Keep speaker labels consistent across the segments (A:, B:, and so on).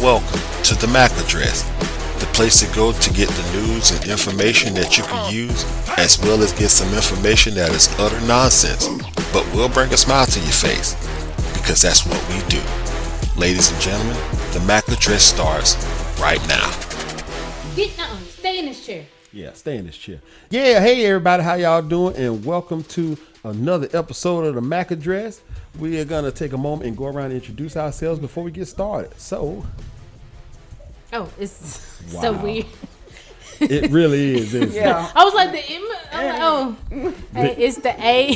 A: Welcome to the M.A.C address, the place to go to get the news and information that you can use, as well as get some information that is utter nonsense, but will bring a smile to your face, because that's what we do. Ladies and gentlemen, the M.A.C address starts right now.
B: Stay in this chair.
C: Yeah, stay in this chair. Yeah, hey everybody, how y'all doing? And welcome to another episode of the M.A.C address. We are gonna take a moment and go around and introduce ourselves before we get started. So,
B: It's
C: wow.
B: so weird.
C: It really is. Isn't it?
B: I was like the M. I'm like, it's the A.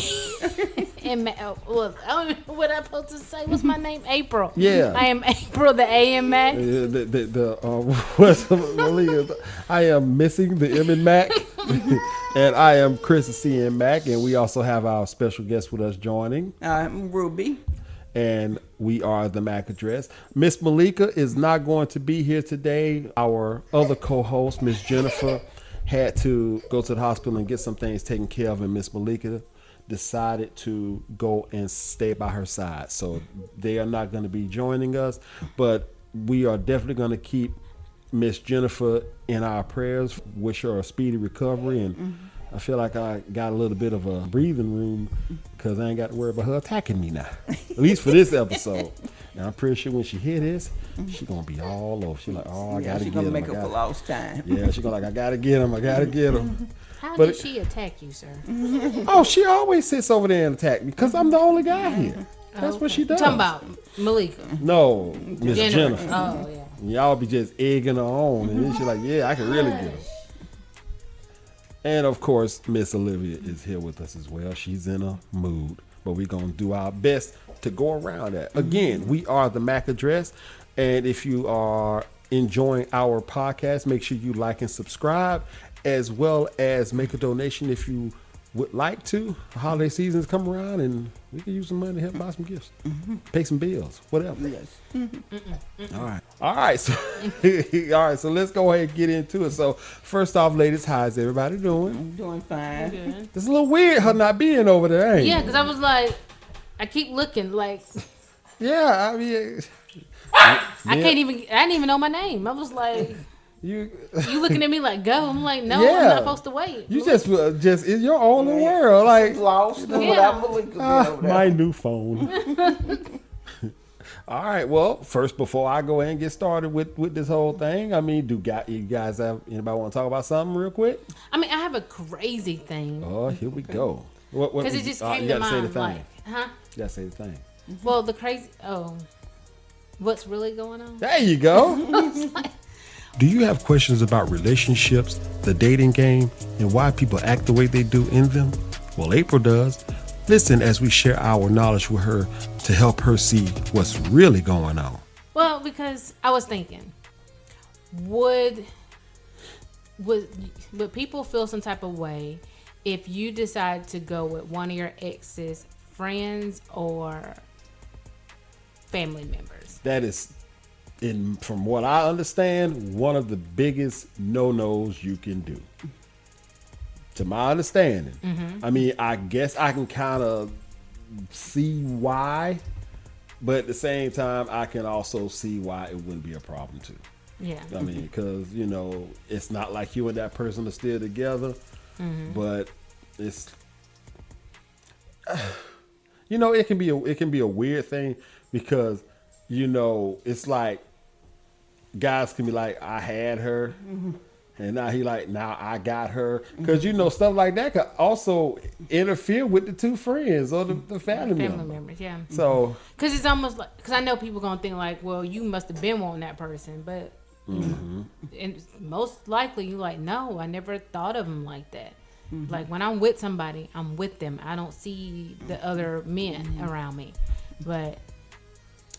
B: And well, I don't know what I'm supposed to say. What's my name? April.
C: Yeah.
B: I am April, the A in Mac.
C: I am missing the M in Mac, and I am Chris, the C in Mac, and we also have our special guest with us joining.
D: I'm Ruby.
C: And we are the M.A.C address. Miss Malika is not going to be here today. Our other co-host, Miss Jennifer, had to go to the hospital and get some things taken care of, and Miss Malika decided to go and stay by her side. So they are not going to be joining us, but we are definitely going to keep Miss Jennifer in our prayers, wish her a speedy recovery, and I feel like I got a little bit of a breathing room because I ain't got to worry about her attacking me now, at least for this episode. And I'm pretty sure when she hear this, she gonna be all over. She like, oh, I gotta get him.
D: She's gonna make up for lost time.
C: Yeah, she gonna like, I gotta get him.
B: How
C: But
B: did she attack you, sir?
C: Oh, she always sits over there and attack me because I'm the only guy here. That's what she does.
B: Talking about Malika.
C: No, Miss Jennifer.
B: Oh yeah.
C: Y'all be just egging her on, and then she like, yeah, I can really get her. And of course, Miss Olivia is here with us as well. She's in a mood, but we're going to do our best to go around that. Again, we are the M.A.C address. And if you are enjoying our podcast, make sure you like and subscribe, as well as make a donation if you would like to. The holiday season's come around and we can use some money to help buy some gifts, pay some bills, whatever.
D: Yes.
C: All right. So let's go ahead and get into it. So first off, ladies, how's everybody doing?
D: I'm doing fine.
B: Good.
C: It's a little weird her not being over there, ain't
B: Yeah,
C: it?
B: because I was like, I keep looking like
C: Yeah, I mean,
B: I didn't even know my name. I was like,
C: you
B: looking at me like, go. I'm like, no,
C: Yeah.
B: I'm not supposed to wait.
C: you just in your own world, like
D: Lost without Malika being over there.
C: my new phone. All right. Well, first, before I go ahead and get started with this whole thing, I mean, you guys have anybody want to talk about something real quick?
B: I mean, I have a crazy thing.
C: Oh, here we go.
B: Because it just came
C: you
B: to
C: gotta say the
B: mind.
C: thing.
B: Like, huh?
C: You gotta say the thing.
B: Well, what's really going on?
C: There you go. Do you have questions about relationships, the dating game, and why people act the way they do in them? Well, April does. Listen as we share our knowledge with her to help her see what's really going on.
B: Well, because I was thinking, would people feel some type of way if you decide to go with one of your ex's friends or family members?
C: That is, from what I understand, one of the biggest no-nos you can do. To my understanding. I mean, I guess I can kind of see why, but at the same time, I can also see why it wouldn't be a problem too.
B: Yeah.
C: I mean, because, it's not like you and that person are still together, but it's, it can be a weird thing because, it's like guys can be like, I had her. And now he like, now I got her. Because, stuff like that could also interfere with the two friends or the family members.
B: Yeah.
C: So.
B: Because it's almost like, because I know people going to think like, well, you must have been wanting that person. But and most likely you're like, no, I never thought of them like that. Like when I'm with somebody, I'm with them. I don't see the other men around me. But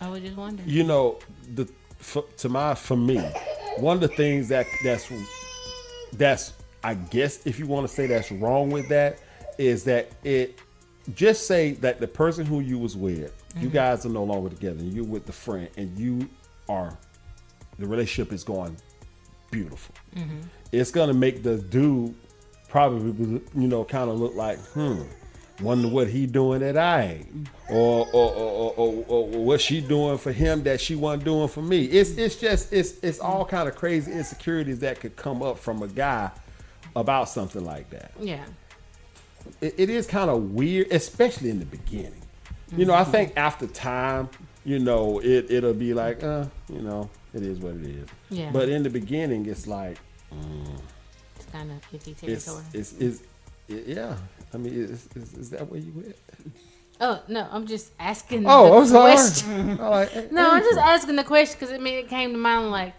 B: I was just wondering.
C: For me, one of the things that's I guess if you want to say that's wrong with that is that it just say that the person who you was with, you guys are no longer together, and you're with the friend, and the relationship is going beautiful. It's gonna make the dude probably kind of look like wonder what he doing that I ain't, or what she doing for him that she wasn't doing for me. It's all kind of crazy insecurities that could come up from a guy about something like that.
B: Yeah.
C: It is kind of weird, especially in the beginning. You know, I think after time, you know, it'll be like, you know, it is what it is.
B: Yeah.
C: But in the beginning, it's like,
B: It's kind of iffy territory.
C: yeah. I mean, is that where you went?
B: Oh no, I'm just asking.
C: Oh, I'm
B: the
C: sorry.
B: question. No, I'm just asking the question because it came to mind like,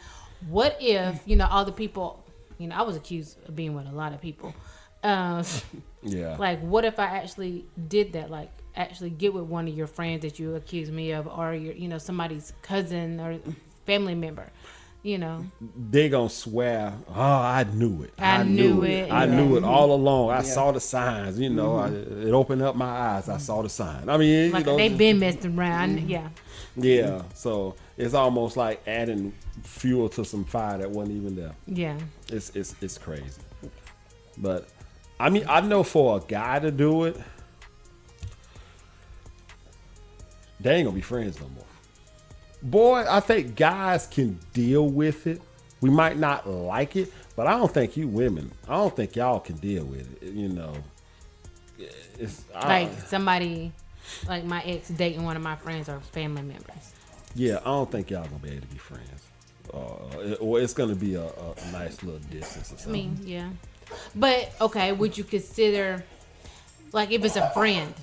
B: what if all the people, I was accused of being with a lot of people.
C: Yeah.
B: Like, what if I actually did that? Like, actually get with one of your friends that you accuse me of, or your, somebody's cousin or family member.
C: They gonna swear, oh, I knew it.
B: I knew it.
C: I knew it all along. I saw the signs. It opened up my eyes. I saw the sign. I mean,
B: like they've been messed around. Yeah.
C: Yeah. So it's almost like adding fuel to some fire that wasn't even there.
B: Yeah.
C: It's crazy. But I mean, I know for a guy to do it, they ain't gonna be friends no more. Boy, I think guys can deal with it. We might not like it, but I don't think you women, I don't think y'all can deal with it.
B: Like somebody, like my ex dating one of my friends or family members.
C: Yeah, I don't think y'all gonna be able to be friends. Or it's gonna be a nice little distance or something.
B: I mean, yeah. But, okay, would you consider, like, if it's a friend,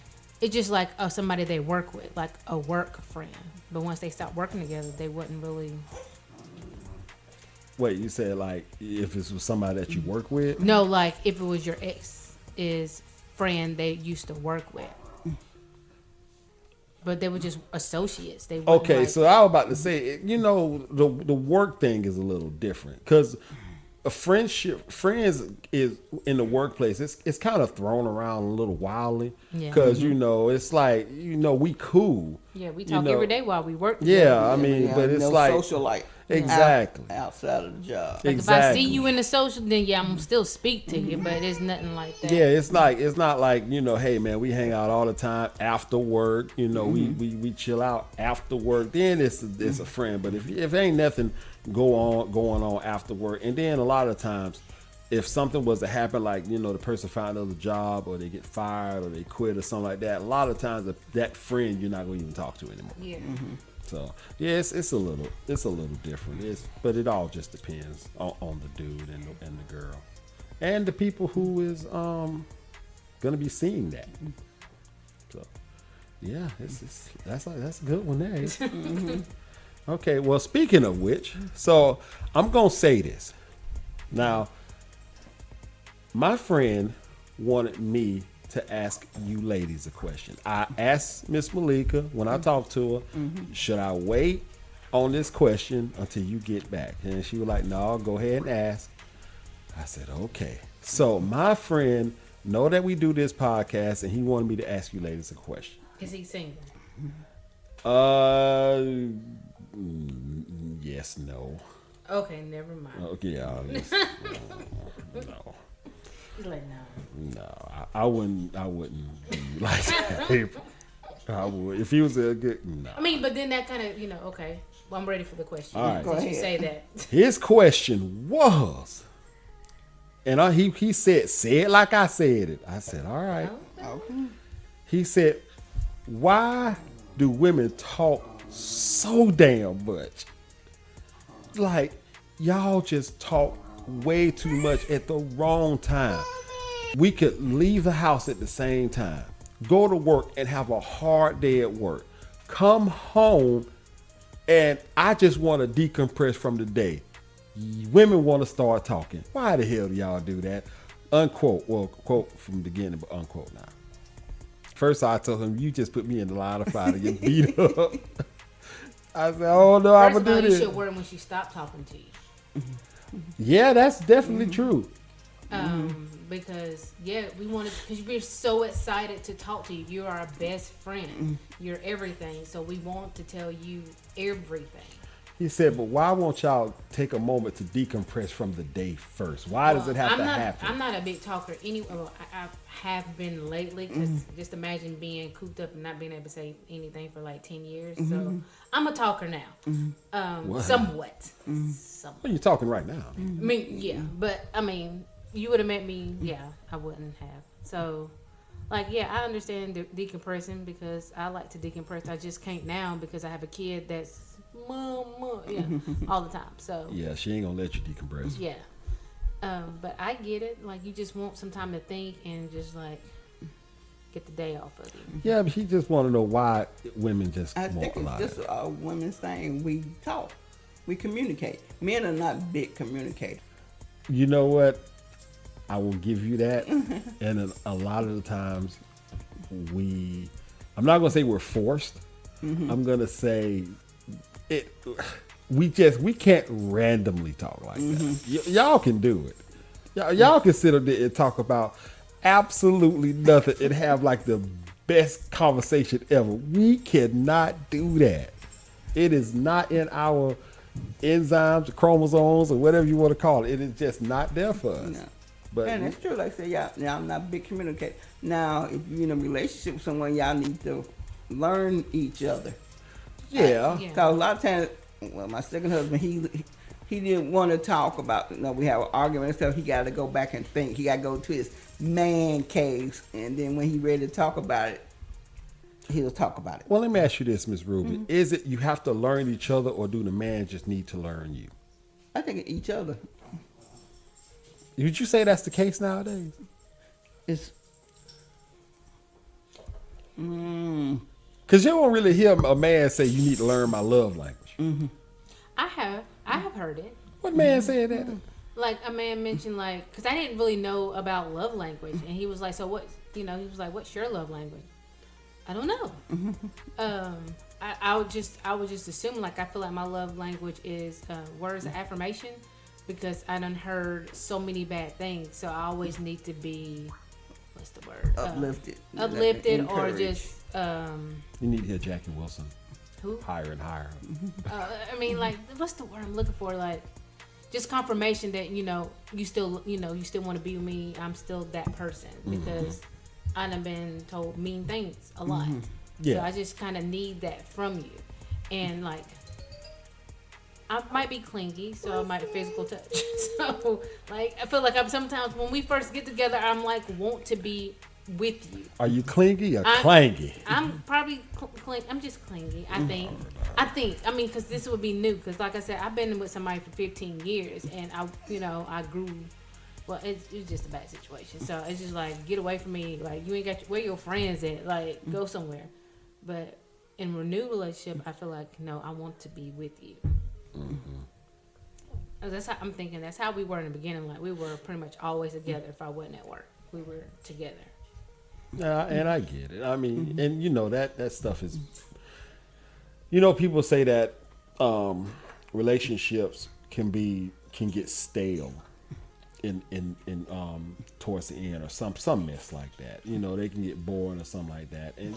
B: it's just like somebody they work with, like a work friend. But once they stop working together, they wouldn't really.
C: Wait, you said like if it was somebody that you work with?
B: No, like if it was your ex's friend they used to work with. But they were just associates. They
C: okay, so I was about to say, the work thing is a little different because a friends is in the workplace. It's kind of thrown around a little wildly because it's like we cool.
B: Yeah, we talk every day while we work.
C: Yeah, I mean, but it's
D: no
C: like
D: social life
C: exactly
D: outside of the job.
B: Like
C: exactly.
B: if I see you in the social, then I'm gonna still speak to you, but it's nothing like that.
C: Yeah, it's not like hey man, we hang out all the time after work. We chill out after work. Then it's a friend. But if ain't nothing going on after work, and then a lot of times, if something was to happen, like the person find another job or they get fired or they quit or something like that, a lot of times that friend you're not gonna even talk to anymore.
B: Yeah.
C: So yeah, it's a little different. But it all just depends on the dude and the girl, and the people who is gonna be seeing that. So yeah, that's a good one there. Okay, well speaking of which, so I'm gonna say this now. My friend wanted me to ask you ladies a question. I asked Miss Malika when I talked to her, should I wait on this question until you get back? And she was like, no, go ahead and ask. I said, okay. So my friend know that we do this podcast and he wanted me to ask you ladies a question.
B: Is he single?
C: Yes, no.
B: Okay, never mind.
C: Okay, no.
B: He's like, no.
C: No, I wouldn't do like that. I would if he was a good. No.
B: I mean, but then that kind of, okay. Well, I'm ready for the question.
C: All right.
B: Since you say that.
C: His question was, and he said, say it like I said it. I said, all right.
D: Okay.
C: He said, why do women talk so damn much? Like, y'all just talk way too much at the wrong time. We could leave the house at the same time, go to work and have a hard day at work, come home, and I just want to decompress from the day. Women want to start talking. Why the hell do y'all do that? Unquote. Well, quote from the beginning, but unquote now. First I told him, you just put me in the line of fire to get beat up. I said, oh no, I'm going to do this.
B: You should worry when she stopped talking to you.
C: Yeah, that's definitely true.
B: Because because we're so excited to talk to you. You're our best friend. You're everything. So we want to tell you everything.
C: He said, but why won't y'all take a moment to decompress from the day first? Why does it have to happen?
B: I'm not a big talker anyway. Well, I have been lately because just imagine being cooped up and not being able to say anything for like 10 years. So I'm a talker now, somewhat.
C: Well, you're talking right now.
B: I mean, yeah, but I mean, you would have met me. Yeah, I wouldn't have. So, like, yeah, I understand decompressing because I like to decompress. I just can't now because I have a kid that's all the time. So
C: Yeah, she ain't gonna let you decompress.
B: yeah, but I get it. Like, you just want some time to think and just like get the day off of you.
C: Yeah, but he just want to know why women just
D: I
C: want
D: think
C: a
D: it's
C: lot
D: just
C: of it.
D: a women's thing. We talk. We communicate. Men are not big communicators.
C: You know what? I will give you that. And a lot of the times I'm not gonna say we're forced. I'm gonna say we can't randomly talk like that. Y'all can do it. Y'all can sit up there and talk about absolutely nothing and have like the best conversation ever. We cannot do that. It is not in our enzymes, chromosomes, or whatever you want to call it. It is just not there for us.
D: No.
C: But
D: And it's true, like I say, y'all not big communicators. Now, if you're in a relationship with someone, y'all need to learn each other.
C: yeah.
B: Yeah.
D: Cause a lot of times, well, my second husband, he didn't want to talk about. We have an argument and stuff. He got to go back and think. He got to go to his man cave, and then when he ready to talk about it, he'll talk about it.
C: Well, let me ask you this, Miss Ruby. Is it you have to learn each other, or do the man just need to learn you?
D: I think each other.
C: Would you say that's the case nowadays?
D: It's
C: Because you don't really hear a man say you need to learn my love language.
B: I have heard it.
C: What man said that?
B: Like, a man mentioned, like, because I didn't really know about love language, and he was like, so what, he was like, what's your love language? I don't know. I would just assume, like, I feel like my love language is words of affirmation, because I done heard so many bad things, so I always need to be, what's the word?
D: uplifted.
B: Uplifted, or
D: Encouraged.
B: just,
C: You need to hear Jackie Wilson
B: who?
C: higher and higher.
B: I mean, like, what's the word I'm looking for? Like, just confirmation that you still want to be with me. I'm still that person, because I done been told mean things a lot.
C: Yeah.
B: So I just kind of need that from you, and like, I might be clingy, so I might physical touch. So like, I feel like sometimes when we first get together, I'm like want to be with you.
C: Are you clingy or
B: I'm-
C: clangy?
B: I'm probably I'm just clingy. I think. I mean, because this would be new. Because like I said, I've been with somebody for 15 years, and I grew. Well, it's just a bad situation. So it's just like, get away from me. Like, you ain't got where your friends at. Like, go somewhere. But in a new relationship, I feel like no, I want to be with you. That's how I'm thinking. That's how we were in the beginning. Like, we were pretty much always together. If I wasn't at work, we were together.
C: Yeah, and I get it. I mean, and that stuff is. People say that relationships can get stale in towards the end, or some mess like that. They can get boring or something like that. And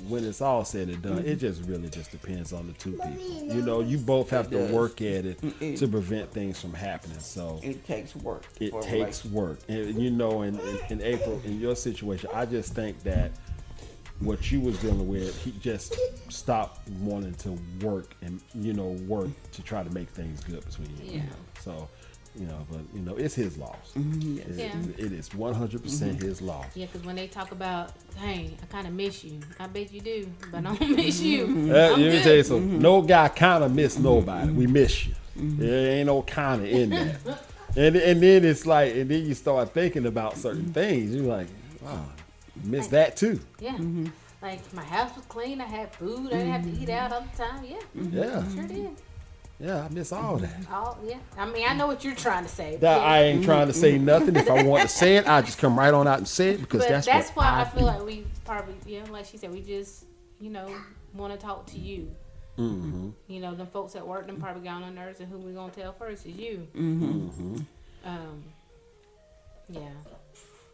C: when it's all said and done, it just really just depends on the two people. You both have to work at it to prevent things from happening. So
D: It takes work.
C: it
D: for a
C: takes work. And in April, in your situation, I just think that what you was dealing with, he just stopped wanting to work and work to try to make things good between you.
B: Yeah.
C: So but it's his loss.
B: Yeah.
C: It is 100% his loss.
B: Yeah, because when they talk about, dang, I kind of miss you. I bet you do, but I don't miss you. I'm
C: Let me
B: good.
C: tell you something. No guy kind of miss nobody. We miss you. There ain't no kind of in there. And then it's like, and then you start thinking about certain things. You're like, wow, miss that too.
B: Yeah. Like, my house was clean. I had food. I didn't have to eat out all the time. Yeah.
C: Yeah.
B: Sure did.
C: Yeah, I miss all that.
B: Yeah. I mean, I know what you're trying to say.
C: That
B: yeah.
C: I ain't trying to say nothing. If I want to say it, I just come right on out and say it, because
B: But
C: that's what
B: why I
C: do.
B: feel like we probably, like she said, we just, want to talk to you. Them folks at work, them probably got on their nerves, and who we gonna tell first is you. Yeah.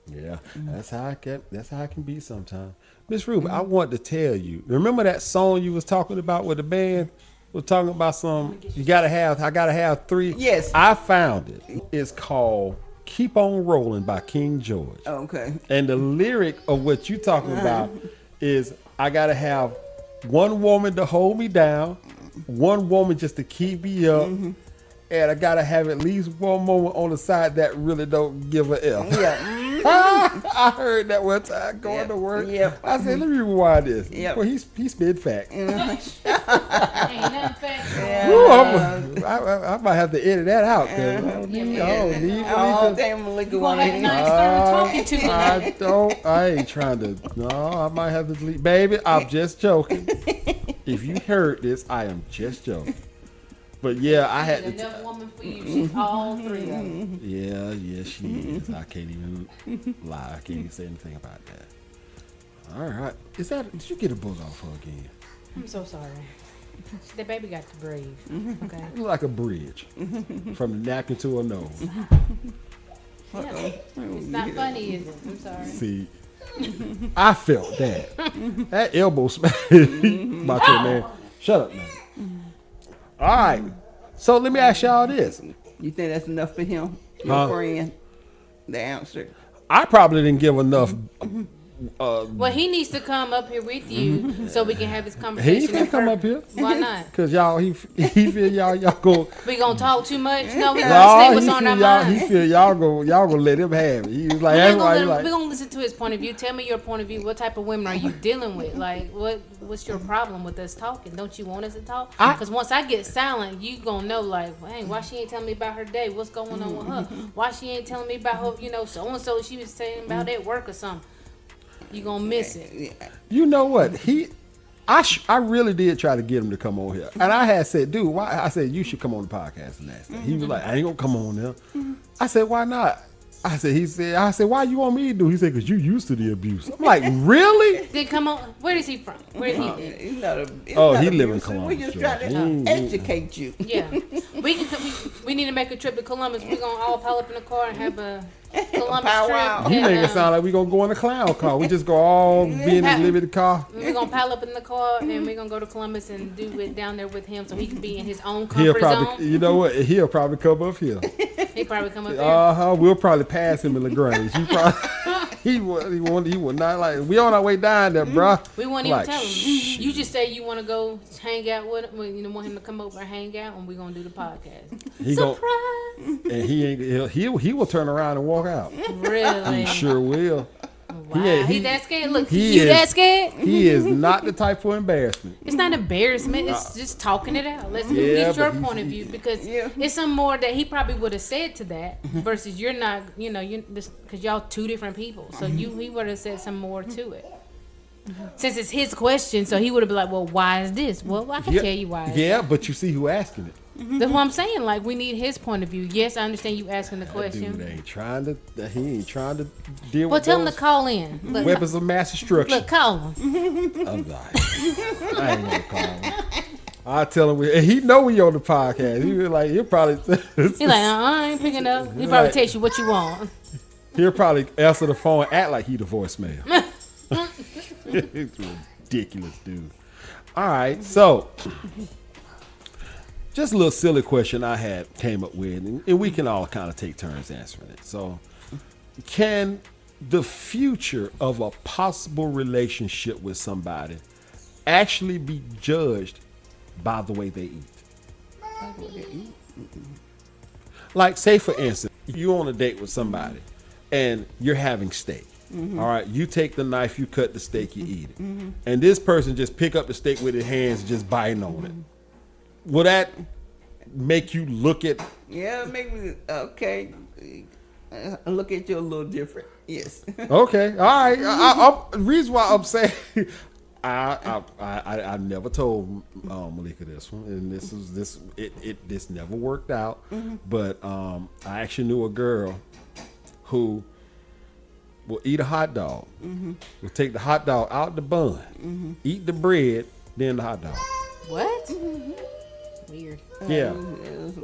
C: Yeah, that's how I can be sometimes. Miss Ruby, I want to tell you. Remember that song you was talking about with the band? We're talking about some. I gotta have 3.
D: Yes.
C: I found it. It's called "Keep On Rolling" by King George.
D: Okay.
C: And the lyric of what you talking about is, I gotta have one woman to hold me down, one woman just to keep me up, and I gotta have at least one woman on the side that really don't give a F.
D: Yeah.
C: I heard that one time going to work.
D: Yep.
C: I said, let me rewind this.
D: Yep.
C: Well, he spit facts.
B: Ain't nothing fact.
C: Ooh, I might have to edit that out. Cause I don't need
D: Oh, damn, Malika
B: Well,
D: wanna
B: like, now you started talking to me.
C: I ain't trying to. No, I might have to delete. Baby, I'm just joking. If you heard this, I am just joking. But yeah, I had
B: She's
C: to.
B: enough woman for you. She's all 3 of them.
C: Yeah, she is. I can't even lie. I can't even say anything about that. All right. Did you get a book off her again?
B: I'm so sorry. The baby got to breathe. Okay.
C: Look like a bridge from the napkin to her nose.
B: Yeah. It's not funny, is it? I'm sorry.
C: See, I felt that. That elbow smash about your man. Shut up, man. All right. So let me ask y'all this.
D: You think that's enough for him? Your friend? The answer.
C: I probably didn't give enough.
B: Well, he needs to come up here with you so we can have this
C: He
B: conversation.
C: ain't finna come up here.
B: Why not?
C: Cause he feel y'all go.
B: We gonna talk too much? No, we
C: No,
B: gonna say
C: he
B: what's on our
C: feel y'all.
B: mind.
C: He feel y'all gonna let him have it. He was like, that's why he like.
B: We're gonna listen to his point of view. Tell me your point of view. What type of women are you dealing with? Like, what's your problem with us talking? Don't you want us to talk? Because once I get silent, you gonna know, like, hey, why she ain't telling me about her day? What's going on with her? Why she ain't telling me about her, so and so she was saying about at work or something. You gonna miss it.
C: You know what? I really did try to get him to come on here, and I had said, dude, why? I said you should come on the podcast and ask that. He was like, I ain't gonna come on there. I said, why not? I said, why you want me to do? He said, because you used to the abuse. I'm like, really?
B: Then come on. Where is he from? Where is he live?
D: It's not
C: he live in
D: abusive.
C: Columbus,
D: We just
C: Georgia.
D: trying to educate you.
B: Yeah, we need to make a trip to Columbus. We're gonna all pile up in the car and have a Columbus
D: Powwow.
B: trip.
C: You make
B: and,
C: it sound like we gonna go in a clown car. We just go all be in this limited car.
B: we're gonna pile up in the car and we're gonna go to Columbus and do it down there with him so he can be in his own
C: He'll
B: comfort
C: probably,
B: zone.
C: you know what? He'll probably come up here.
B: He probably come up there.
C: We'll probably pass him in LaGrange. He would not like. We on our way down there, bruh.
B: We won't even
C: Like,
B: tell him. You just say you want to go hang out with him. Want him to come over and hang out, and we're gonna do the podcast.
C: He
B: Surprise!
C: And he will turn around and walk out.
B: Really?
C: He sure will.
B: Wow.
C: ain't-
B: He that scared? Look,
C: he
B: you
C: is-
B: that scared?
C: He is not the type for embarrassment.
B: It's not embarrassment. It's just talking it out. Let's
C: Yeah,
B: get your
C: but
B: point of view because
D: Yeah.
B: it's some more that he probably would have said to that versus you're not. Because y'all 2 different people. So he would have said some more to it. Since it's his question, so he would have been like, "Well, why is this?" Well, I can tell you why.
C: Yeah, but you see who asking it.
B: That's what I'm saying. Like, we need his point of view. Yes, I understand you asking the
C: Dude
B: ain't
C: ain't trying to. He ain't trying to deal
B: Well,
C: with
B: tell him to
C: those
B: call in. Look,
C: weapons of mass destruction.
B: look, call him.
C: I'm like, I ain't gonna call him. I tell him, and he know we on the podcast. He was like, he'll probably.
B: He's like, I ain't picking up. He probably
C: Right.
B: text you what you want.
C: He'll probably answer the phone, act like he the voicemail. It's ridiculous, dude. All right, so just a little silly question I came up with, and we can all kind of take turns answering it. So, can the future of a possible relationship with somebody actually be judged by the way they eat? Like, say for instance, you're on a date with somebody and you're having steak. All right, you take the knife, you cut the steak, you eat it. And this person just pick up the steak with his hands and just biting on it. Will that make you look at?
D: Yeah, make me okay. I look at you a little different. Yes.
C: Okay, all right. The reason why I'm saying I never told Malika this one, and this never worked out. But I actually knew a girl who will eat a hot dog. Will take the hot dog out the bun, eat the bread, then the hot dog.
B: What? Weird.
C: Yeah,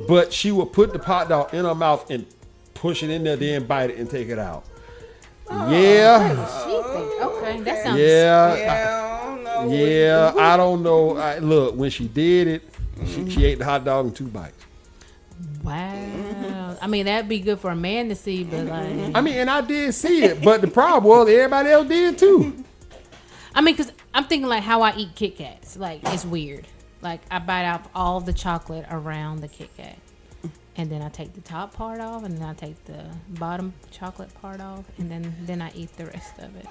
C: but she would put the hot dog in her mouth and push it in there, then bite it and take it out. Yeah,
B: Okay, that sounds.
C: yeah.
D: Yeah, I don't know.
C: Yeah, I don't know. Look, when she did it, She ate the hot dog in 2 bites.
B: Wow. I mean, that'd be good for a man to see, but like,
C: I mean, and I did see it, but the problem was everybody else did too.
B: I mean, cause I'm thinking like how I eat Kit Kats. Like it's weird. Like I bite out all the chocolate around the Kit Kat, and then I take the top part off, and then I take the bottom chocolate part off, and then I eat the rest of it.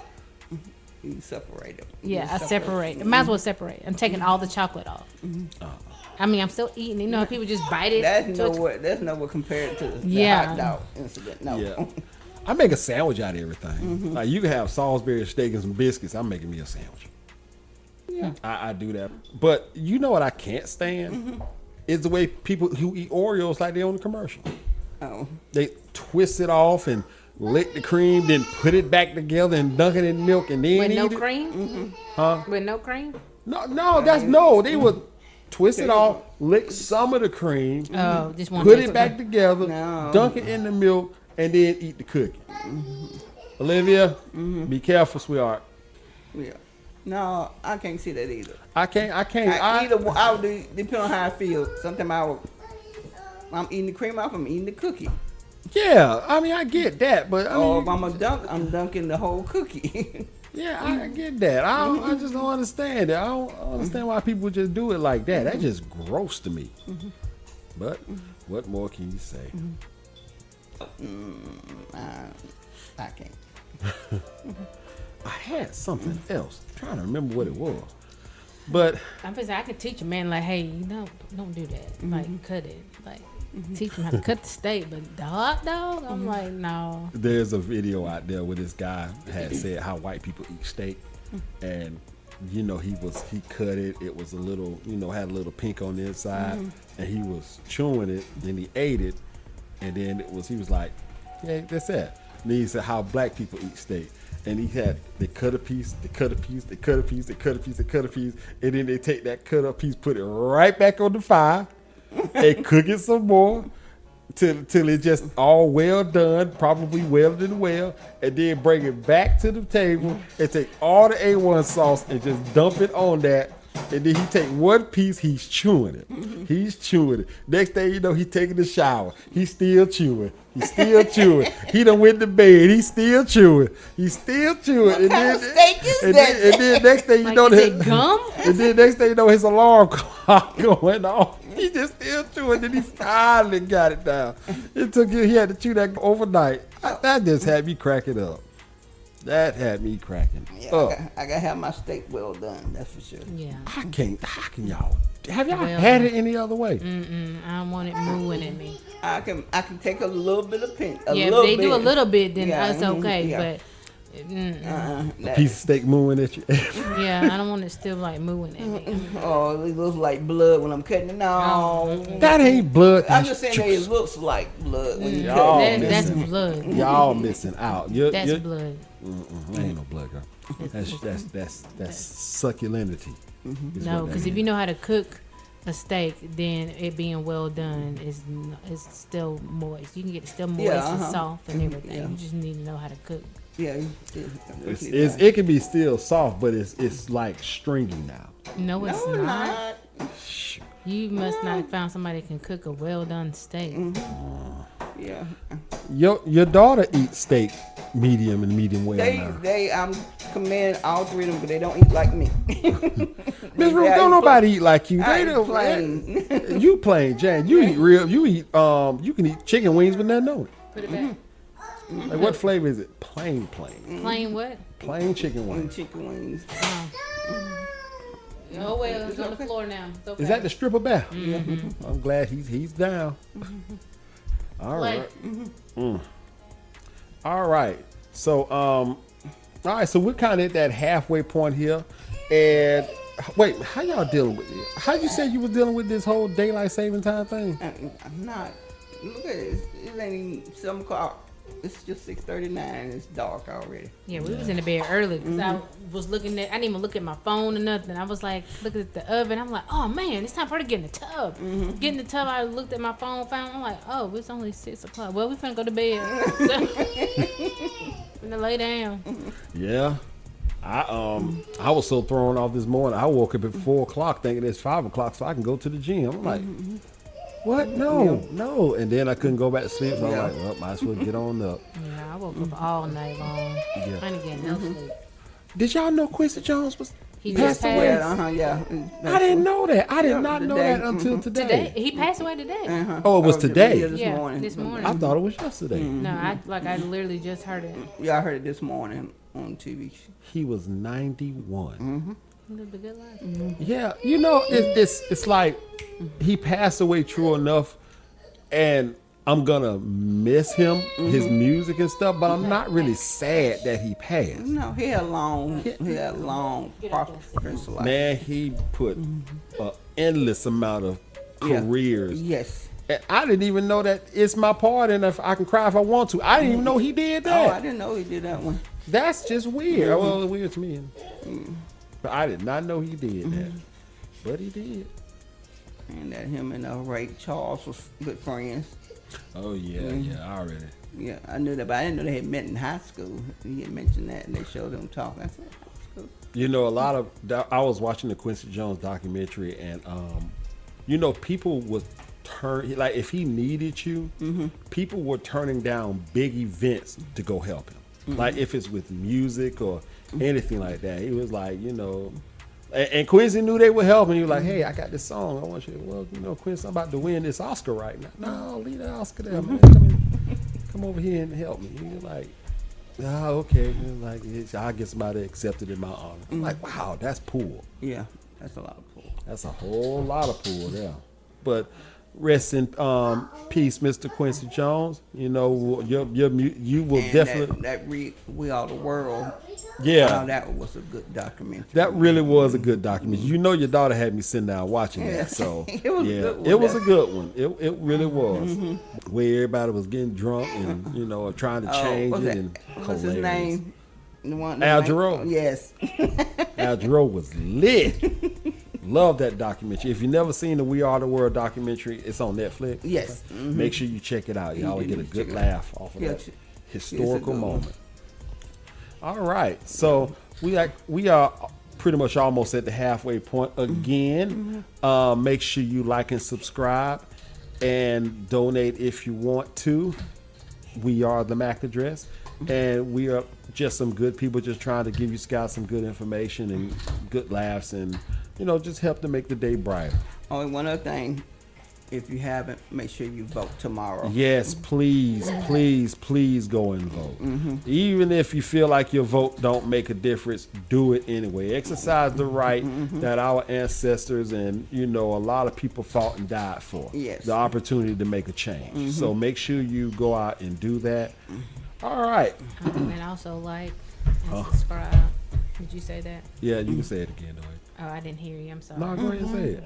D: You separate them.
B: Yeah, I separate. Might as well separate. I'm taking all the chocolate off. I mean, I'm still eating. You know, how people just bite it.
D: That's nowhere compared to the hot dog incident. No.
C: Yeah. I make a sandwich out of everything. Like you can have Salisbury steak and some biscuits. I'm making me a sandwich.
D: Yeah.
C: I do that. But you know what I can't stand? Is the way people who eat Oreos like they on the commercial.
D: Oh.
C: They twist it off and lick the cream, then put it back together and dunk it in milk and then
B: With
C: eat
B: no
C: it.
B: cream?
C: Huh?
B: With no cream?
C: No, they would twist it off, lick some of the cream,
B: Oh, just one.
C: put it back together,
D: No.
C: dunk it in the milk, and then eat the cookie. Olivia, be careful, sweetheart.
D: Yeah. No, I can't see that either.
C: I can't.
D: I would do, depending on how I feel. Sometimes I'm eating the cream off, I'm eating the cookie.
C: Yeah, I mean, I get that, but I
D: Or
C: mean,
D: if I'm dunking the whole cookie.
C: yeah, I get that. I just don't understand it. I don't understand why people just do it like that. That's just gross to me. But what more can you say?
D: I can't.
C: I had something else. I'm trying to remember what it was. But
B: I'm just, I could teach a man like, hey, don't do that. Like, cut it. Like, teach him how to cut the steak. But the hot dog, I'm like, no.
C: there's a video out there where this guy had said how white people eat steak, and you know he cut it. It was a little, had a little pink on the inside, and he was chewing it. Then he ate it, and then he was like, yeah, that's it. And then he said how black people eat steak. And they cut a piece, they cut a piece, they cut a piece, they cut a piece, they cut a piece, and then they take that cut up piece, put it right back on the fire, and cook it some more till it's just all well done, probably welded well, and then bring it back to the table and take all the A1 sauce and just dump it on that. And then he take one piece, he's chewing it. He's chewing it. Next thing you know, he's taking a shower. He's still chewing. He's still chewing. He done went to bed. He's still chewing. He's still chewing.
D: What kind of steak is that?
C: And then next thing you
B: Like,
C: know,
B: is it gum?
C: and then next thing you know, his alarm clock going off. He just still chewing. Then he finally got it down. It took him. He had to chew that overnight. That just had me cracking up. That had me cracking
D: Yeah,
C: up.
D: I gotta have my steak well done. That's for sure.
B: Yeah.
C: How can y'all? Have y'all
B: Well
C: had it any other way?
B: I don't want it mooing in me.
D: I can take a little bit of pinch.
B: Yeah, if they do a little bit, then that's okay.
D: yeah.
B: But
C: A piece of steak mooing at you.
B: yeah, I don't want it still like mooing at me.
D: Oh, it looks like blood when I'm cutting it. No,
C: That ain't blood.
D: I'm just saying that it looks like blood when you
C: Y'all
D: cut it.
B: That's blood.
C: Y'all missing out.
B: That's blood.
C: Ain't no blood, girl. That's succulenity. is
B: No,
C: what that
B: because if
C: is.
B: you know how to cook a steak, then it being well done is still moist. You can get it still moist and soft and everything.
D: Yeah.
B: You just need to know how to cook.
D: Yeah,
C: it can be still soft, but it's like stringy now.
B: No, it's
D: no,
B: not.
D: not.
B: You must not have found somebody that can cook a well done steak.
D: Yeah,
C: Your daughter eats steak medium and medium well now.
D: I'm commending all three of them, but they don't eat like me.
C: Miss Ruth, don't nobody eat like you.
D: I
C: They
D: eat
C: don't.
D: plain.
C: You plain Jane. You eat real. You eat. You can eat chicken wings with nothing on it.
B: Put it back.
C: Like what flavor is it? Plain.
B: Plain what?
C: Plain chicken
D: And
C: wings.
D: chicken wings.
B: Oh well, it's on the floor now. It's okay.
C: Is that the stripper bear? I'm glad he's down. All right. All right. So all right. So we're kind of at that halfway point here, and wait, how y'all dealing with it? How you said you was dealing with this whole daylight saving time thing?
D: I'm not. Look at this. It ain't even 7 o'clock. It's just 6:39. It's dark already.
B: Yeah, we was in the bed early because I was looking at. I didn't even look at my phone or nothing. I was like looking at the oven. I'm like, oh man, it's time for her to get in the tub. Get in the tub. I looked at my phone. I'm like, oh, it's only 6 o'clock. Well, we finna go to bed. So, finna lay down.
C: Yeah. I was so thrown off this morning. I woke up at 4:00 thinking it's 5:00 so I can go to the gym. I'm like, what? No. And then I couldn't go back to sleep. So I'm like, well, might as well get on up.
B: Yeah, I woke up all night long.
C: Yeah.
B: I didn't get no sleep.
C: Did y'all know Quincy Jones was
B: He
C: passed
B: just
C: away?
B: passed.
D: Yeah.
C: I didn't know that. I did
D: Yeah,
C: not know
D: today.
C: that until today.
B: Today, he passed away today.
C: Oh, it was today?
D: This
B: Yeah,
D: morning.
B: this morning.
C: I thought it was yesterday.
B: No, I literally just heard it.
D: Yeah, I heard it this morning on TV.
C: He was 91.
B: He lived a good life.
C: Yeah, you know, it's like he passed away true enough, and I'm gonna miss him, his music and stuff, but I'm not really sad that he passed.
D: No, he had a long, prosperous life.
C: Man, he put an endless amount of
D: Yeah.
C: careers.
D: Yes.
C: And I didn't even know that it's my part, and if I can cry if I want to. I didn't even know he did
D: Oh, I
C: that.
D: didn't know he did that one.
C: That's just weird. Well, it's weird to me. But I did not know he did that. But he did.
D: And that him and Ray Charles was good friends.
C: Oh, yeah, I already.
D: Yeah, I knew that, but I didn't know they had met in high school. He had mentioned that, and they showed them talking. I said, high school.
C: You know, I was watching the Quincy Jones documentary, and you know, people would like if he needed you, people were turning down big events to go help him. Like if it's with music or anything like that, he was like, you know, and Quincy knew they would help him. He was like, hey, I got this song. I want you. Well, you know, Quincy, I'm about to win this Oscar right now. No, leave the Oscar there, man. Come over here and help me. He was like, oh, okay. He was like, I'll get somebody accepted in my honor. I'm like, wow, that's poor.
D: Yeah, that's a lot of pull.
C: That's a whole lot of pool there. But rest in peace, Mr. Quincy Jones. You know, you will
D: And
C: definitely.
D: We Are the World.
C: Yeah.
D: That was a good documentary.
C: That really was a good document. You know, your daughter had me sitting down watching
D: Yeah.
C: that. So
D: It was a good one,
C: it was
D: though.
C: a good one. It really was. Where everybody was getting drunk and you know trying to change
D: what's
C: it
D: that?
C: and
D: What's his
C: hilarious.
D: name? The one,
C: Al
D: name?
C: Jarreau.
D: Yes.
C: Al Jarreau was lit. Love that documentary. If you've never seen the We Are the World documentary, it's on Netflix.
D: Yes.
C: Make sure you check it out. Y'all will get a good
D: Check it out.
C: laugh off of
D: Yeah,
C: that
D: it's a
C: historical
D: good one.
C: moment. All right. So we are pretty much almost at the halfway point again. Make sure you like and subscribe and donate if you want to. We are the MAC address. And we are just some good people just trying to give you guys some good information and good laughs and, you know, just help to make the day brighter.
D: Only one other thing. If you haven't, make sure you vote tomorrow.
C: Yes, please, please, please go and vote. Even if you feel like your vote don't make a difference, do it anyway. Exercise the right that our ancestors and, you know, a lot of people fought and died for.
D: Yes.
C: The opportunity to make a change. So make sure you go out and do that. All right.
B: And also like and subscribe. Did you say that?
C: Yeah, you can say it again, though.
B: Oh, I didn't hear you. I'm sorry.
C: No, go ahead and say it.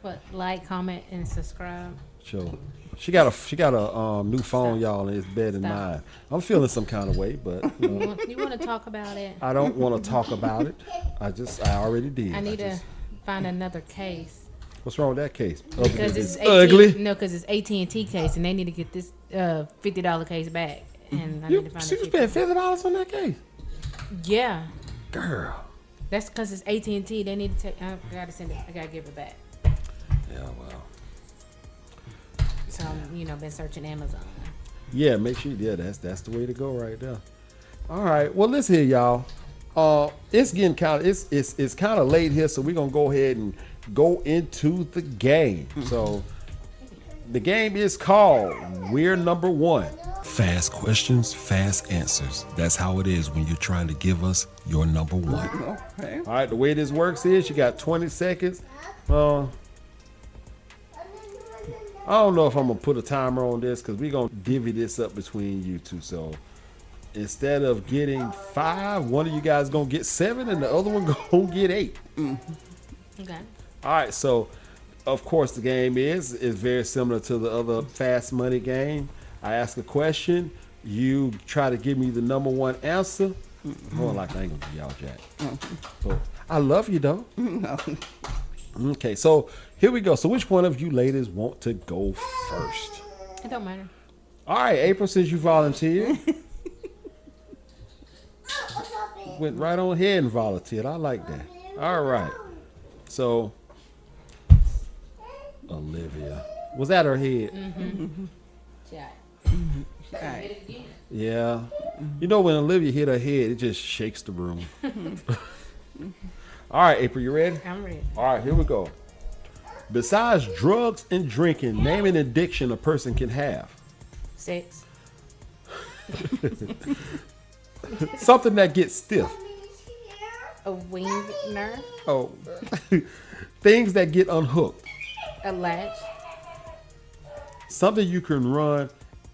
B: What? Like, comment, and subscribe.
C: Sure. She got a new phone, y'all, and it's better than
B: Stop.
C: mine. I'm feeling some kind of way, but you know,
B: You want to talk about it?
C: I don't want to talk about it. I already did.
B: I need to find another case.
C: What's wrong with that case? Other
B: Because
C: than
B: it's
C: it's ugly.
B: No, because it's AT&T case, and they need to get this $50 case back. And I need
C: You
B: to find
C: spent $50 on that case,
B: Yeah,
C: girl.
B: that's because it's AT&T. They need to take. I gotta send it. I gotta give it back.
C: Yeah, well.
B: So been searching Amazon.
C: Yeah, make sure. Yeah, that's the way to go right there. All right. Well, listen here, y'all. It's getting kind of it's kind of late here, so we're gonna go ahead and go into the game. So the game is called We're Number One. Fast questions, fast answers. That's how it is when you're trying to give us your number one.
D: Okay.
C: All right, the way this works is you got 20 seconds. I don't know if I'm going to put a timer on this because we're going to divvy this up between you two. So instead of getting 5, one of you guys going to get 7 and the other one going to get 8.
B: Okay.
C: All right, so of course the game is very similar to the other fast money game. I ask a question, you try to give me the number one answer. More like I ain't gonna be y'all jack. But I love you though. Okay, so here we go. So which one of you ladies want to go first?
B: It don't matter.
C: All right, April, since you volunteered. went right on ahead and volunteered. I like that. All right. So, Olivia. Was that her head?
B: Shot.
D: Right.
C: Yeah. You know, when Olivia hit her head, it just shakes the room. All right, April, you ready?
B: I'm ready.
C: All right, here we go. Besides drugs and drinking, name an addiction a person can have.
B: Sex.
C: Something that gets stiff.
B: A wiener.
C: Oh, things that get unhooked.
B: A latch.
C: Something you can run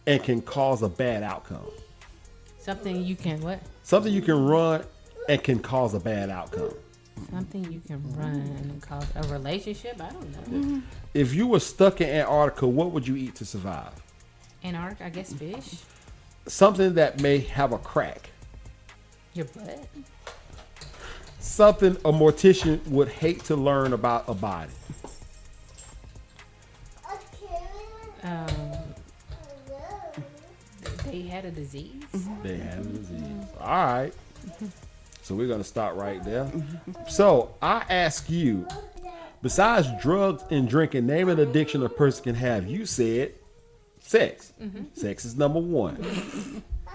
C: and can cause a bad outcome.
B: Something you can what?
C: Something you can run and can cause a bad outcome.
B: Something you can run and cause a relationship? I don't know.
C: If you were stuck in Antarctica, what would you eat to survive?
B: Antarctica, I guess fish.
C: Something that may have a crack.
B: Your butt.
C: Something a mortician would hate to learn about a body.
B: They had a disease.
C: They had a disease. All right. So we're going to stop right there. So I ask you, besides drugs and drinking, name an addiction a person can have. You said sex. Sex is number one.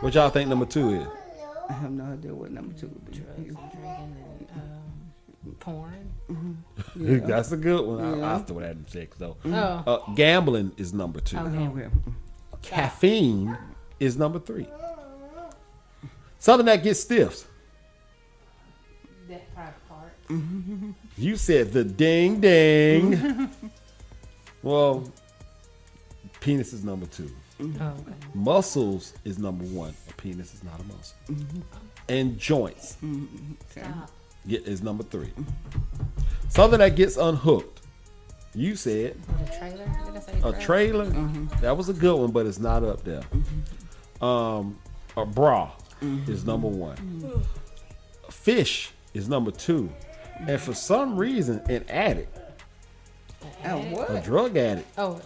C: What y'all think number two is?
D: I have no idea what number 2 would be.
B: Drugs and drinking and porn.
C: That's a good one.
D: Yeah.
C: I'll throw that in sex, though.
B: Oh.
C: Gambling is number 2.
B: Okay.
D: Oh, yeah.
C: Caffeine is number 3. Something that gets stiff.
B: That private part.
C: You said the ding ding. Well, penis is number 2.
B: Oh, okay.
C: Muscles is number 1. A penis is not a muscle. And joints
B: Stop.
C: is number 3. Something that gets unhooked. You said
B: What, a trailer? Did I say
C: a trailer. That was a good one, but it's not up there. A bra is number 1. A fish is number 2. And for some reason, an addict,
D: Oh,
C: a
D: what?
C: drug addict,
B: Oh,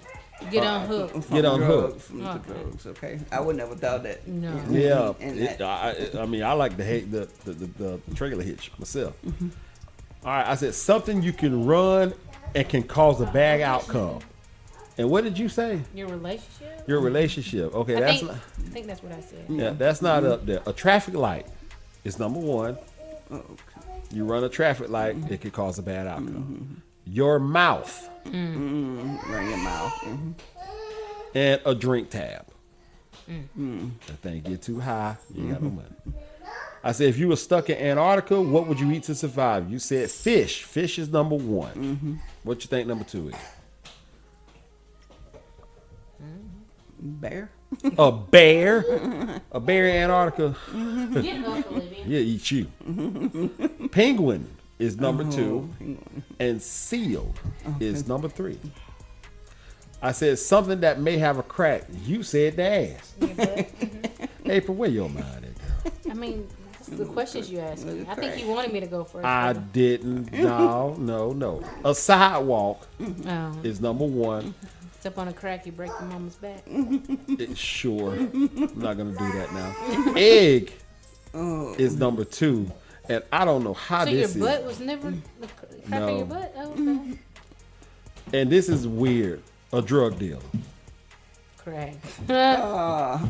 B: get unhooked.
C: get unhooked.
D: From the drugs, okay. I would never thought that.
B: No.
C: Yeah,
D: And
C: I mean, I like to hate the trailer hitch myself. All right, I said something you can run and can cause a bad outcome. And what did you say?
B: Your relationship?
C: Your relationship. Okay,
B: I
C: that's
B: think,
C: not,
B: I think that's what I said.
C: yeah, that's not up there. A traffic light is number 1.
D: Oh, okay.
C: You run a traffic light, it could cause a bad outcome. Your mouth
D: Run your mouth.
C: and a drink tab. That thing get too high, you ain't got no money. I said, if you were stuck in Antarctica, what would you eat to survive? You said fish. Fish is number 1. What you think number 2 is?
D: Bear.
C: A bear. A bear in Antarctica.
B: Get up, Olivia.
C: Yeah, eat you. Penguin is number 2, and seal is number 3. I said something that may have a crack. You said the ass.
B: Your butt.
C: April, where your mind at, girl?
B: I mean, that's the questions you asked me. I think you wanted me to go first.
C: I
B: but-
C: didn't. No. A sidewalk
B: Oh.
C: is number 1.
B: Step on a crack, you break your mama's back.
C: Sure. I'm not going to do that now. Egg is number 2. And I don't know how
B: So your
C: this
B: butt
C: is.
B: was never the crack
C: No.
B: in your butt? Oh, okay.
C: And this is weird. A drug dealer.
B: Crack.
C: Oh,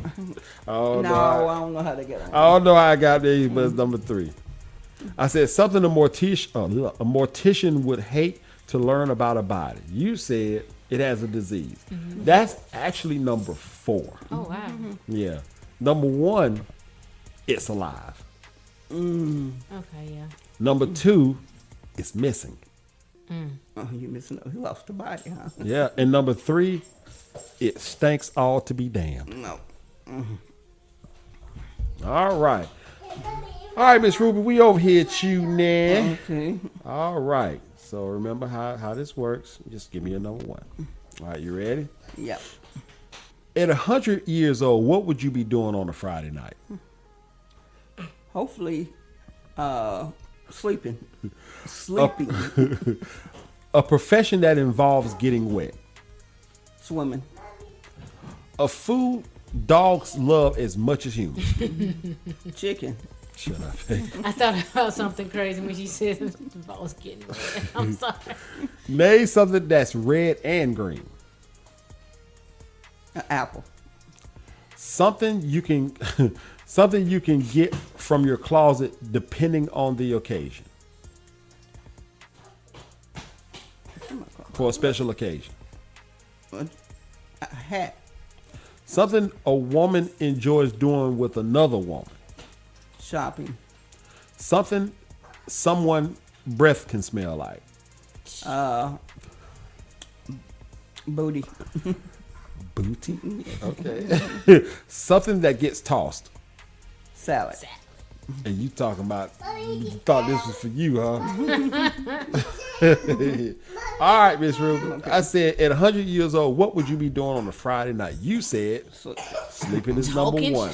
D: No, I don't know how to get on.
C: I don't know how I got there, but it's number 3. I said something a mortician would hate to learn about a body. You said it has a disease. That's actually number 4.
B: Oh, wow.
C: Yeah. Number 1, it's alive.
B: Okay, yeah.
C: Number 2, it's missing.
D: Oh, you missing? He lost the body, huh?
C: Yeah. And number 3, it stinks all to be damned.
D: No.
C: All right. All right, Miss Ruby, we over here at you now.
D: Okay.
C: All right. So remember how this works. Just give me a number 1. All right, you ready?
D: Yeah.
C: At 100 years old, what would you be doing on a Friday night?
D: Hopefully, sleeping. Sleeping.
C: A profession that involves getting wet.
D: Swimming.
C: A food dogs love as much as humans.
D: Chicken.
C: Shut up.
B: I thought about something crazy when she said if I was getting red. I'm sorry.
C: Name something that's red and green.
D: An apple.
C: Something you can something you can get from your closet depending on the occasion. For a special occasion.
D: A hat.
C: Something a woman enjoys doing with another woman.
D: Shopping.
C: Something someone breath can smell like.
D: Booty.
C: Booty? Okay. Something that gets tossed.
D: Salad.
C: And you talking about, you thought this was for you, huh? All right, Miss Ruby. I said, at 100 years old, what would you be doing on a Friday night? You said, sleeping is number
B: Talking
C: one.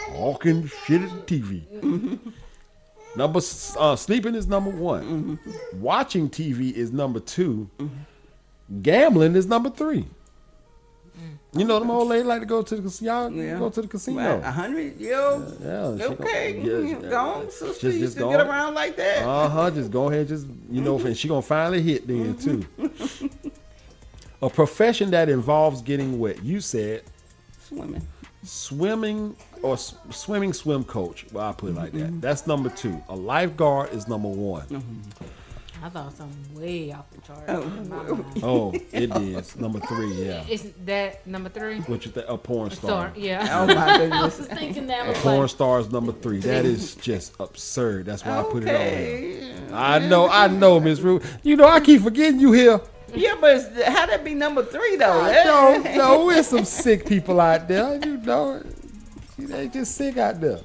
C: Talking shit at the TV. Sleeping is number one. Watching TV is number two. Gambling is number three. You know them old ladies like to go to the casino.
D: Yeah.
C: Go to the casino.
D: 100 years old.
C: Yeah,
D: Okay. Go on, sister. You
C: just
D: used to
C: go
D: get
C: on.
D: around like that.
C: Just go ahead, and she gonna finally hit then too. A profession that involves getting wet. You said
D: Swimming.
C: swimming or swim coach. Well, I put it like that. That's number two. A lifeguard is number one.
B: I thought something way off the chart.
C: Oh, it is number three. Yeah.
B: Isn't that number three?
C: What you think? A porn star.
B: Sorry, yeah.
D: Oh my
B: I
D: goodness.
B: was thinking that
C: A
B: was
C: porn
B: like,
C: star is number three. That is just absurd. That's why I put it on there.
D: Okay.
C: I know, Miss Ruth. You know, I keep forgetting you here.
D: Yeah, but how that be number three though?
C: No, there's some sick people out there. You know, they just sick out there.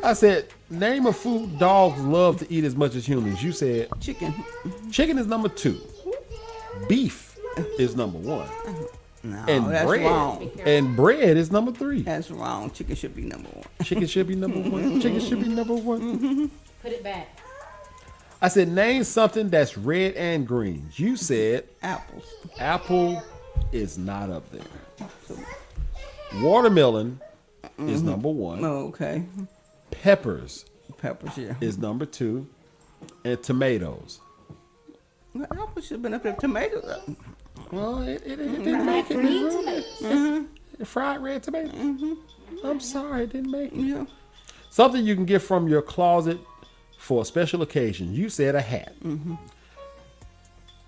C: I said, name a food dogs love to eat as much as humans. You said
D: Chicken.
C: chicken is number two. Beef is number one.
D: No,
C: And
D: that's
C: bread.
D: wrong.
C: And bread is number three.
D: That's wrong. Chicken should be number one.
C: Chicken should be number one. Chicken should be number one.
B: put it back.
C: I said, name something that's red and green. You said
D: Apples.
C: apple is not up there. Watermelon is number one.
D: Oh, okay.
C: Peppers
D: Peppers, yeah.
C: is number two. And tomatoes.
D: Well, apples should have been up there. Tomatoes.
C: Well, it didn't make it. Really. Fried red tomato. I'm sorry, it didn't make it.
D: Yeah.
C: Something you can get from your closet for a special occasion. You said a hat.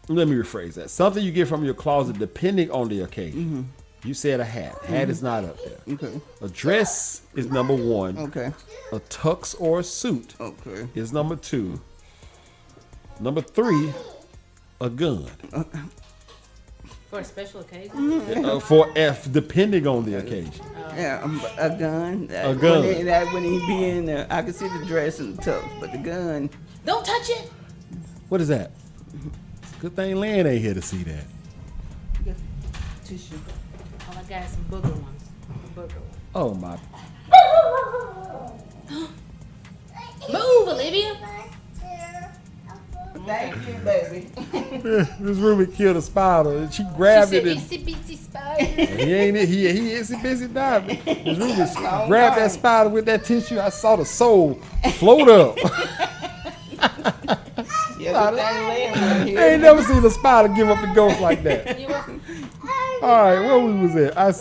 C: Let me rephrase that. Something you get from your closet depending on the occasion. You said a hat. Hat is not up there.
D: Okay.
C: A dress is number one.
D: Okay.
C: A tux or a suit
D: Okay.
C: is number two. Number three, a gun.
B: For a special occasion?
C: For F, depending on the occasion.
D: Yeah, a gun.
C: A gun.
D: When he be in there, I can see the dress and the tux, but the gun.
B: Don't touch it.
C: What is that? Good thing Land ain't here to see that.
D: Tissue.
B: All I got is some booger ones. Booger ones.
C: Oh my.
B: Move, Olivia.
D: Thank you, baby.
C: This Ruby killed a spider and she grabbed
B: She
C: it
B: said,
C: and
B: itsy bitsy spider.
C: he ain't it. He itsy bitsy diving. This Ruby grabbed that spider with that tissue. I saw the soul float up.
D: Yeah, good thing Land wasn't
C: I
D: here.
C: ain't never seen a spider give up the ghost like that.
B: You welcome.
C: All right, where we was at? I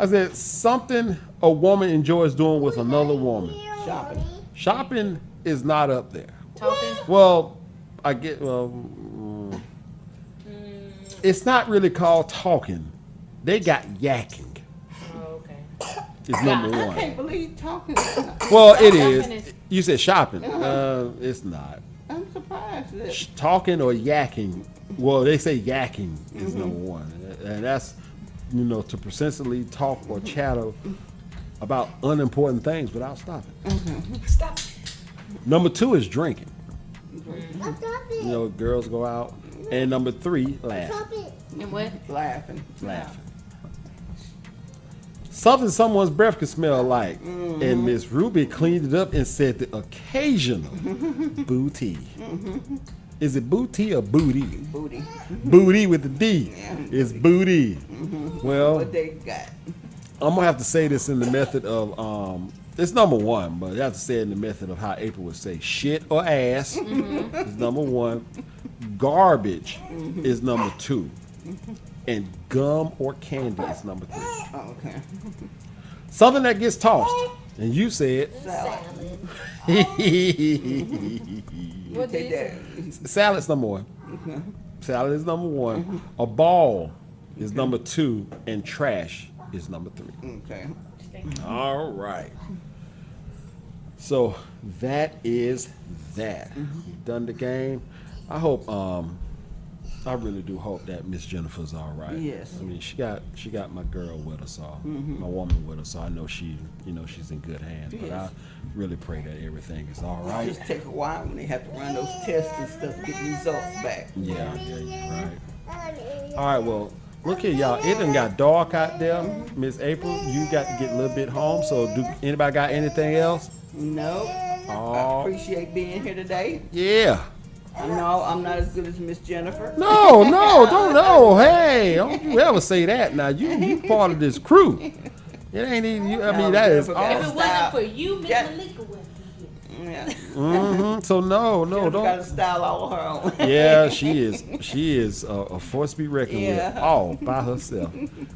C: said something a woman enjoys doing with another woman.
D: Shopping.
C: Shopping is not up there.
B: Talking.
C: Well, it's not really called talking. They got yakking.
B: Oh, okay.
C: Is number
D: I
C: one.
D: can't believe talking.
C: Well, it
B: Shopping
C: is.
B: is-
C: You said shopping. It's not.
D: I'm surprised. That.
C: Talking or yakking. Well, they say yakking is number one, and that's to persistently talk or chatter about unimportant things without stopping.
B: Stop.
C: Number two is drinking. Girls go out, and number three, laughing.
B: And what?
D: Laughing.
C: Something someone's breath can smell like. And Miss Ruby cleaned it up and said the occasional booty. Is it booty or booty?
D: Booty.
C: Booty with the D. It's booty. Well,
D: What they got?
C: I'm gonna have to say this in the method of It's number one, but that's said in the method of how April would say shit or ass is number one. Garbage is number two. And gum or candy is number three.
D: Oh, okay.
C: Something that gets tossed. And you said
D: Salad.
B: What did
D: Take
B: you
D: that.
B: say?
C: salad's number one. Salad is number one. A ball is number two. And trash is number three.
D: Okay.
C: All right. So that is that. We've done the game. I hope I really do hope that Miss Jennifer's all right.
D: Yes.
C: I mean, she got my girl with her, so my woman with her, so I know she's in good hands. But I
D: Yes.
C: really pray that everything is all right.
D: Just take a while when they have to run those tests and stuff to get the results back.
C: Yeah, right. All right, well, look here, y'all. It done got dark out there. Miss April, you got to get a little bit home. So, do anybody got anything else?
D: No. I
C: Oh,
D: appreciate being here today.
C: yeah.
D: No, I'm not as good as Miss Jennifer.
C: No, don't know. Hey, don't you ever say that. Now you part of this crew. It ain't even you. I mean, that is
D: Jennifer
B: If
C: awesome.
B: it wasn't for you, Miss
D: Yeah.
B: Malika wouldn't be here.
D: Yeah.
C: So no,
D: Jennifer got a
C: don't.
D: style all her own.
C: Yeah, she is a force to be reckoned
D: Yeah.
C: with, all by herself.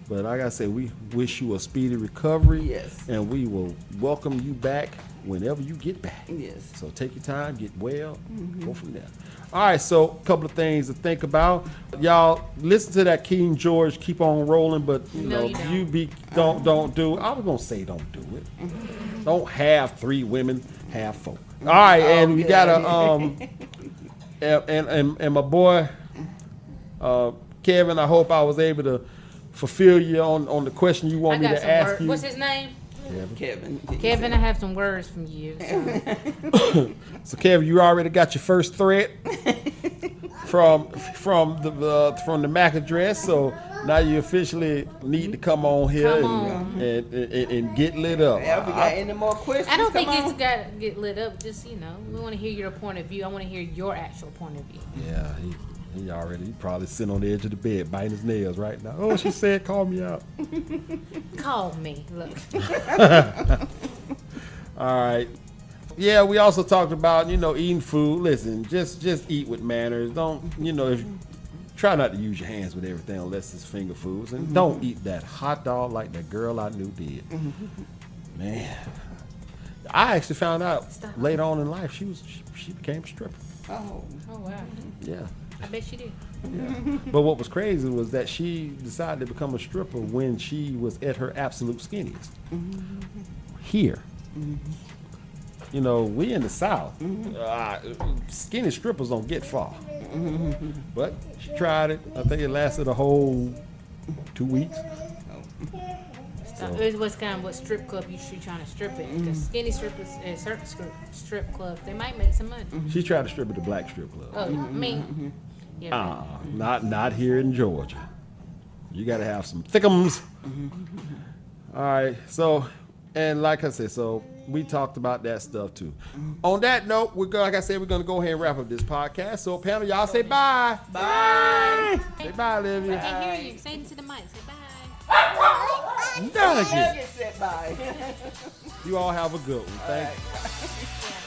C: But like I said, we wish you a speedy recovery.
D: Yes.
C: And we will welcome you back whenever you get back.
D: Yes.
C: So take your time, get well, go from there. All right, so a couple of things to think about. Y'all listen to that King George, keep on rolling, but you
B: No,
C: know,
B: you don't.
C: don't do. I was gonna say don't do it. Don't have three women, have four. All right, and we got and my boy Kevin. I hope I was able to fulfill you on the question you
B: I
C: want me
B: got
C: to
B: some
C: ask
B: words.
C: you.
B: What's his name?
D: Kevin.
B: Kevin, I have some words from you. So.
C: So Kevin, you already got your first threat from the MAC address. So now you officially need to come on here
B: Come on.
C: and get lit up.
D: If you got any more questions,
B: I don't
D: come
B: think
D: on.
B: it's got to get lit up. Just, we want to hear your point of view. I want to hear your actual point of view.
C: Yeah, he probably sitting on the edge of the bed biting his nails right now. Oh, she said, call me out.
B: Call me. Look.
C: All right. Yeah, we also talked about, eating food. Listen, just eat with manners. Don't, if try not to use your hands with everything unless it's finger foods. And don't eat that hot dog like that girl I knew did. Man. I actually found out later on in life she became a stripper.
D: Oh,
B: Oh, wow.
C: Yeah.
B: I bet she did.
C: But what was crazy was that she decided to become a stripper when she was at her absolute skinniest. Here. We in the South. Skinny strippers don't get far. But she tried it. I think it lasted a whole 2 weeks.
B: It was kind of what strip club you should trying to strip it. Because skinny strippers at certain strip clubs, they might make some money.
C: She tried to strip at the Black Strip Club.
B: Oh, I mean, yeah.
C: Not here in Georgia. You got to have some thickums. All right. So, and like I said, so we talked about that stuff too. On that note, like I said, we're going to go ahead and wrap up this podcast. So, panel, y'all say bye.
D: bye.
C: Say bye,
B: I
C: Olivia.
B: can't hear you. Say it to the mic. Say bye.
C: Nugget.
D: Nugget said bye.
C: You all have a good one. Thank you.
B: Yeah.